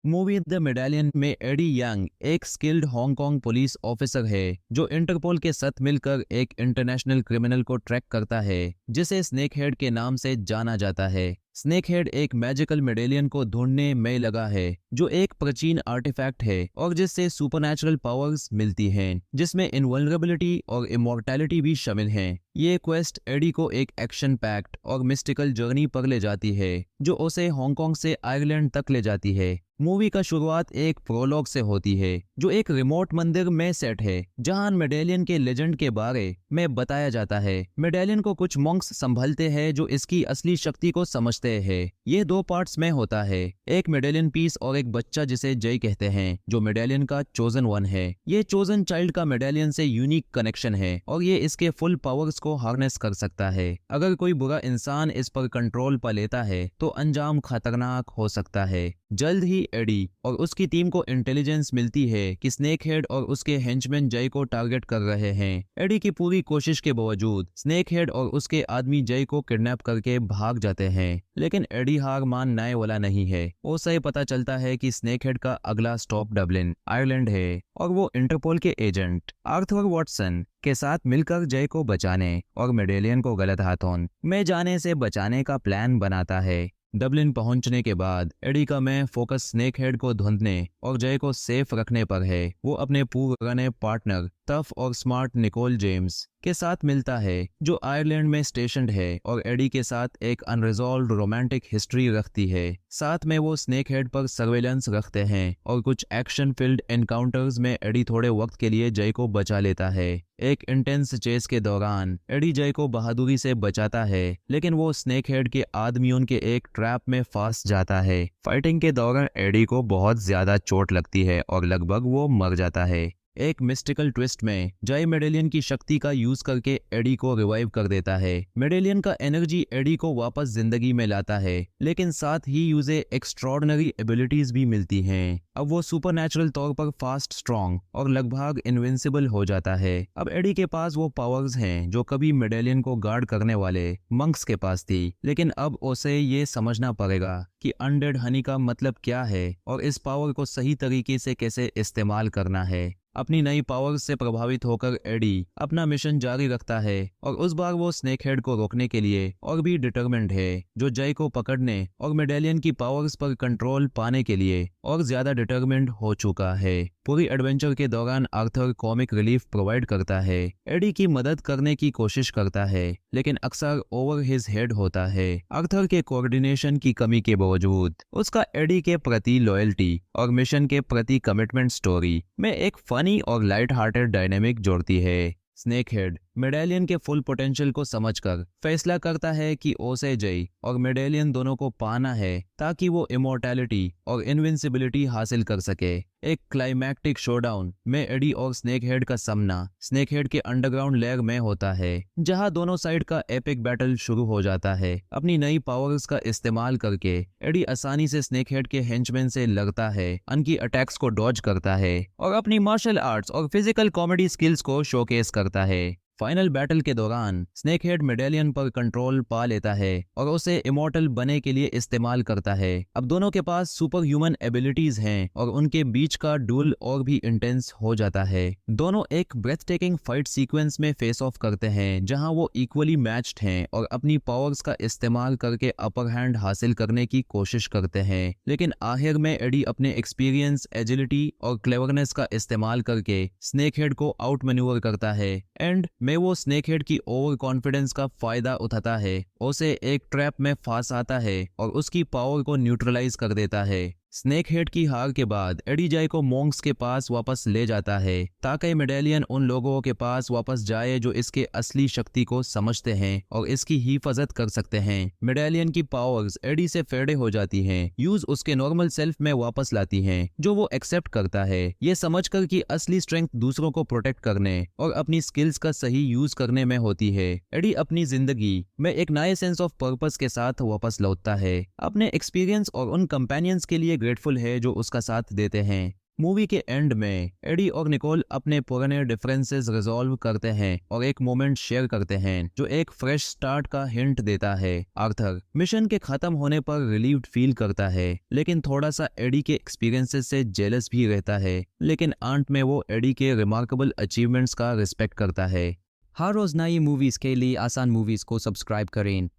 Movie the medallion में AD young एक skilled Hong Kong police officer है जो इंटरपोल के साथ मिलकर एक इंटरनेशनल क्रिमिनल को ट्रैक करता है जिसे स्नेक हेड के नाम से जाना जाता है। स्नेक हेड एक मैजिकल मेडेलियन को ढूंढने में लगा है जो एक प्राचीन आर्टिफैक्ट है और जिससे सुपरनैचुरल पावर्स मिलती हैं, जिसमें इनवल्नरेबिलिटी और इमॉर्टैलिटी भी शामिल हैं। ये क्वेस्ट एडी को एक एक्शन पैक्ड और मिस्टिकल जर्नी पर ले जाती है जो उसे हांगकांग से आयरलैंड तक ले जाती है। मूवी का शुरुआत एक प्रोलॉग से होती है जो एक रिमोट मंदिर में सेट है जहां मेडेलियन के लेजेंड के बारे में बताया जाता है। मेडेलियन को कुछ मॉन्क्स संभलते हैं जो इसकी असली शक्ति को समझते हैं। ये दो पार्ट्स में होता है, एक मेडेलियन पीस और एक बच्चा जिसे जय कहते हैं जो मेडेलियन का चोजन वन है। ये चोजन चाइल्ड का मेडेलियन से यूनिक कनेक्शन है और ये इसके फुल पावर्स को हार्नेस कर सकता है। अगर कोई बुरा इंसान इस पर कंट्रोल पा लेता है तो अंजाम खतरनाक हो सकता है। जल्द ही एडी और उसकी टीम को इंटेलिजेंस मिलती है कि स्नेक हेड और उसके हेंचमैन जय को टारगेट कर रहे हैं। एडी की पूरी कोशिश के बावजूद स्नेक हेड और उसके आदमी जय को किडनैप करके भाग जाते हैं, लेकिन एडी हार मानने वाला नहीं है। उसे पता चलता है कि स्नेक हेड का अगला स्टॉप डबलिन आयरलैंड है और वो इंटरपोल के एजेंट आर्थर वॉटसन के साथ मिलकर जय को बचाने और मेडेलियन को गलत हाथों में जाने से बचाने का प्लान बनाता है। डबलिन पहुंचने के बाद एडी का मैं फोकस स्नेक हेड को ढूंढने और जय को सेफ रखने पर है। वो अपने पुराने पार्टनर टफ और स्मार्ट निकोल जेम्स के साथ मिलता है जो आयरलैंड में स्टेशनड है और एडी के साथ एक अनरिजॉल्व्ड रोमांटिक हिस्ट्री रखती है। साथ में वो स्नेक हेड पर सर्वेलेंस रखते हैं और कुछ एक्शन फील्ड एनकाउंटर्स में एडी थोड़े वक्त के लिए जय को बचा लेता है। एक इंटेंस चेस के दौरान एडी जय को बहादुरी से बचाता है, लेकिन वो स्नेक हेड के आदमियों के एक ट्रैप में फंस जाता है। फाइटिंग के दौरान एडी को बहुत ज्यादा चोट लगती है और लगभग वो मर जाता है। एक मिस्टिकल ट्विस्ट में जय मेडेलियन की शक्ति का यूज करके एडी को रिवाइव कर देता है। मेडेलियन का एनर्जी एडी को वापस जिंदगी में लाता है, लेकिन साथ ही यूजे एक्स्ट्रॉर्डिनरी एबिलिटीज भी मिलती हैं। अब वो सुपरनैचुरल तौर पर फास्ट, स्ट्रॉन्ग और लगभग इनविंसिबल हो जाता है। अब एडी के पास वो पावर्स हैं जो कभी मेडेलियन को गार्ड करने वाले मंक्स के पास थी, लेकिन अब उसे ये समझना पड़ेगा कि अनडेड हनी का मतलब क्या है और इस पावर को सही तरीके से कैसे इस्तेमाल करना है। अपनी नई पावर्स से प्रभावित होकर एडी अपना मिशन जारी रखता है और उस बार वो स्नेक हेड को रोकने के लिए और भी डिटरमिन्ड है, जो जय को पकड़ने और मेडेलियन की पावर्स पर कंट्रोल पाने के लिए और ज्यादा डिटरमिन्ड हो चुका है। पूरी एडवेंचर के दौरान आर्थर कॉमिक रिलीफ प्रोवाइड करता है, एडी की मदद करने की कोशिश करता है, लेकिन अक्सर ओवर हिज हेड होता है। आर्थर के कोऑर्डिनेशन की कमी के बावजूद उसका एडी के प्रति लॉयल्टी और मिशन के प्रति कमिटमेंट स्टोरी में एक फनी और लाइट हार्टेड डायनेमिक जोड़ती है। स्नेक हेड मेडेलियन के फुल पोटेंशियल को समझकर फैसला करता है कि उसे जय और मेडेलियन दोनों को पाना है ताकि वो इमॉर्टैलिटी और इनविंसिबिलिटी हासिल कर सके। एक क्लाइमैक्टिक शोडाउन में एडी और स्नेक हेड का सामना स्नेक हेड के अंडरग्राउंड लेयर में होता है, जहां दोनों साइड का एपिक बैटल शुरू हो जाता है। अपनी नई पावर्स का इस्तेमाल करके एडी आसानी से स्नेक हेड के हेंचमैन से लगता है, उनकी अटैक्स को डॉज करता है और अपनी मार्शल आर्ट्स और फिजिकल कॉमेडी स्किल्स को शोकेस करता है। फाइनल बैटल के दौरान स्नेक हेड मेडेलियन पर कंट्रोल पा लेता है और उसे इमॉर्टल बनने के लिए इस्तेमाल करता है। अब दोनों के पास सुपर ह्यूमन एबिलिटीज हैं और उनके बीच का डुएल और भी इंटेंस हो जाता है। दोनों एक ब्रेथटेकिंग फाइट सीक्वेंस में फेस ऑफ करते हैं जहां वो इक्वली मैच्ड हैं और अपनी पावर्स का इस्तेमाल करके अपर हैंड हासिल करने की कोशिश करते हैं, लेकिन आखिर में एडी अपने एक्सपीरियंस, एजिलिटी और क्लेवरनेस का इस्तेमाल करके स्नेक हेड को आउट मैन्यूवर करता है। एंड में वो स्नेक हेड की ओवर कॉन्फिडेंस का फायदा उठाता है, उसे एक ट्रैप में फंसाता है और उसकी पावर को न्यूट्रलाइज कर देता है। स्नेक हेड की हार के बाद एडी जय को मॉन्क्स के पास वापस ले जाता है ताकि मेडेलियन उन लोगों के पास वापस जाए जो इसके असली शक्ति को समझते हैं और इसकी हिफाजत कर सकते हैं। मेडेलियन की पावर्स एडी से फेडे हो जाती हैं, यूज उसके नॉर्मल सेल्फ में वापस लाती हैं, जो वो एक्सेप्ट करता है, ये समझकर कि असली स्ट्रेंथ दूसरों को प्रोटेक्ट करने और अपनी स्किल्स का सही यूज करने में होती है। एडी अपनी जिंदगी में एक नए सेंस ऑफ पर्पस के साथ वापस लौटता है, अपने एक्सपीरियंस और उन कंपेनियंस के लिए ग्रेटफुल है जो उसका साथ देते हैं। मूवी के एंड में एडी और निकोल अपने पुराने डिफरेंसेस रिजॉल्व करते हैं और एक मोमेंट शेयर करते हैं जो एक फ्रेश स्टार्ट का हिंट देता है। आर्थर मिशन के खत्म होने पर रिलीव्ड फील करता है, लेकिन थोड़ा सा एडी के एक्सपीरियंसेस से जेलस भी रहता है। लेकिन अंत में वो एडी के रिमार्केबल अचीवमेंट्स का रिस्पेक्ट करता है। हर रोज नई मूवीज के लिए आसान मूवीज को सब्सक्राइब करें।